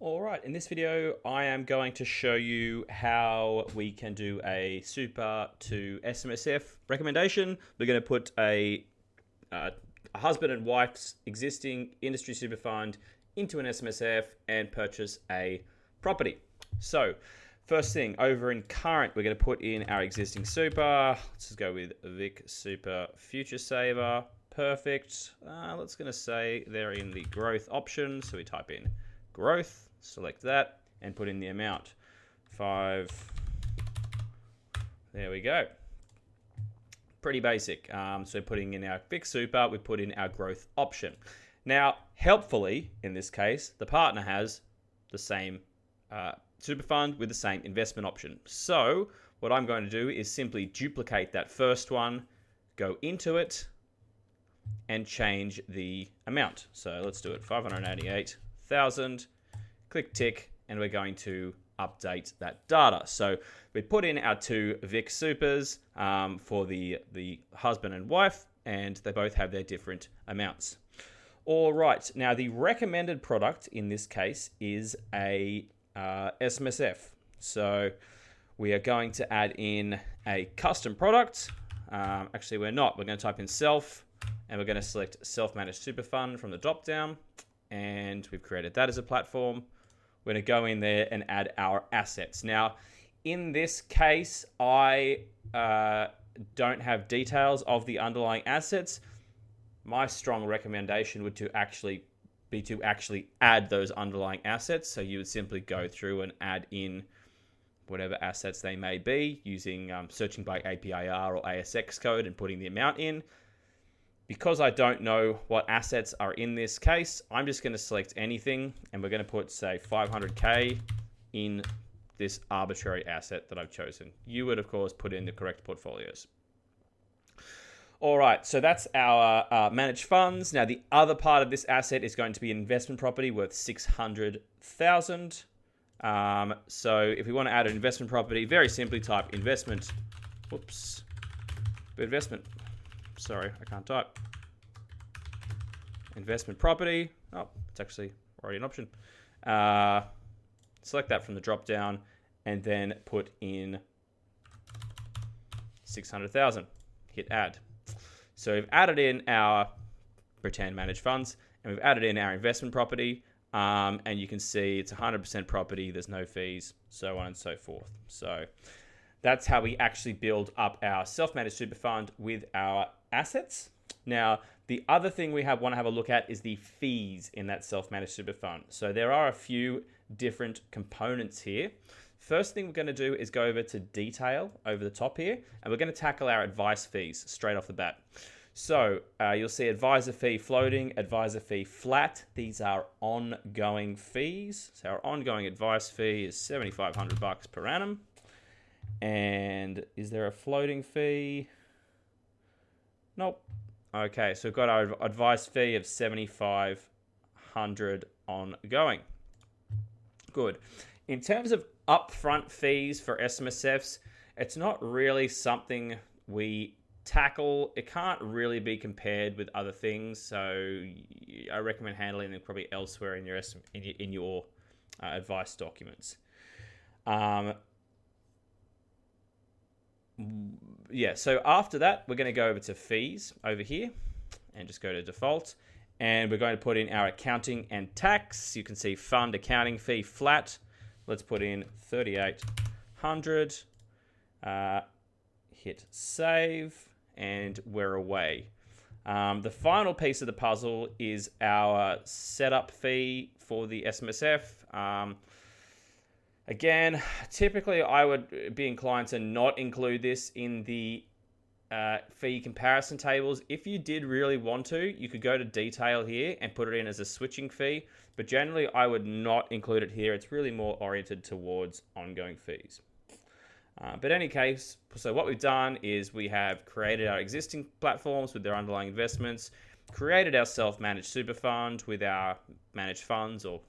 All right, in this video, I am going to show you how we can do a super to SMSF recommendation. We're going to put a husband and wife's existing industry super fund into an SMSF and purchase a property. So, first thing, over in current, we're going to put in our existing super. Let's just go with Vic Super Future Saver. Perfect. Let's going to say they're in the growth option. So we type in growth, select that, and put in the amount. 5. There we go. Pretty basic. So putting in our Vic Super, we put in our growth option. Now, helpfully, in this case, the partner has the same super fund with the same investment option. So what I'm going to do is simply duplicate that first one, go into it, and change the amount. So let's do it, 588,000, click tick, and we're going to update that data. So we put in our two Vic Supers for the husband and wife, and they both have their different amounts. All right, now the recommended product in this case is a SMSF. So we are going to add in a custom product. Actually, we're not. We're going to type in self, and we're going to select self-managed super fund from the drop down, and we've created that as a platform. We're going to go in there and add our assets. Now, in this case, I don't have details of the underlying assets. My strong recommendation would be to actually add those underlying assets. So you would simply go through and add in whatever assets they may be using searching by APIR or ASX code and putting the amount in. Because I don't know what assets are in this case, I'm just going to select anything, and we're going to put, say, 500K in this arbitrary asset that I've chosen. You would, of course, put in the correct portfolios. All right, so that's our managed funds. Now, the other part of this asset is going to be an investment property worth 600,000. So if we want to add an investment property, very simply type investment. Sorry, I can't type. Investment property. Oh, it's actually already an option. Select that from the drop down and then put in 600,000. Hit add. So we've added in our pretend managed funds, and we've added in our investment property, and you can see it's 100% property. There's no fees, so on and so forth. So that's how we actually build up our self-managed super fund with our assets. Now, the other thing we want to have a look at is the fees in that self-managed super fund. So there are a few different components here. First thing we're going to do is go over to detail over the top here, and we're going to tackle our advice fees straight off the bat. So you'll see advisor fee floating, advisor fee flat. These are ongoing fees. So our ongoing advice fee is $7,500 per annum. And is there a floating fee? Nope. Okay, so we've got our advice fee of 7,500 ongoing. Good. In terms of upfront fees for SMSFs, it's not really something we tackle. It can't really be compared with other things, so I recommend handling them probably elsewhere in your advice documents. So after that, we're going to go over to fees over here and just go to default. And we're going to put in our accounting and tax. You can see fund accounting fee flat. Let's put in 3,800. Hit save, and we're away. The final piece of the puzzle is our setup fee for the SMSF. Again, typically I would be inclined to not include this in the fee comparison tables. If you did really want to, you could go to detail here and put it in as a switching fee. But generally, I would not include it here. It's really more oriented towards ongoing fees. But in any case, so what we've done is we have created our existing platforms with their underlying investments, created our self-managed super fund with our managed funds or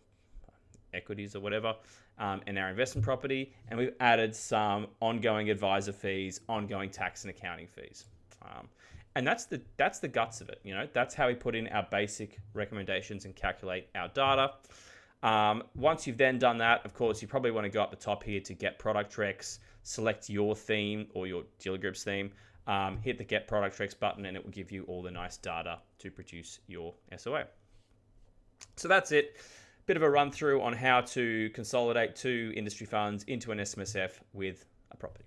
equities or whatever, and our investment property, and we've added some ongoing advisor fees, ongoing tax and accounting fees. And that's the guts of it. That's how we put in our basic recommendations and calculate our data. Once you've then done that, of course, you probably want to go up the top here to get product recs, select your theme or your dealer group's theme, hit the get product recs button, and it will give you all the nice data to produce your SOA. So that's it. Bit of a run through on how to consolidate two industry funds into an SMSF with a property.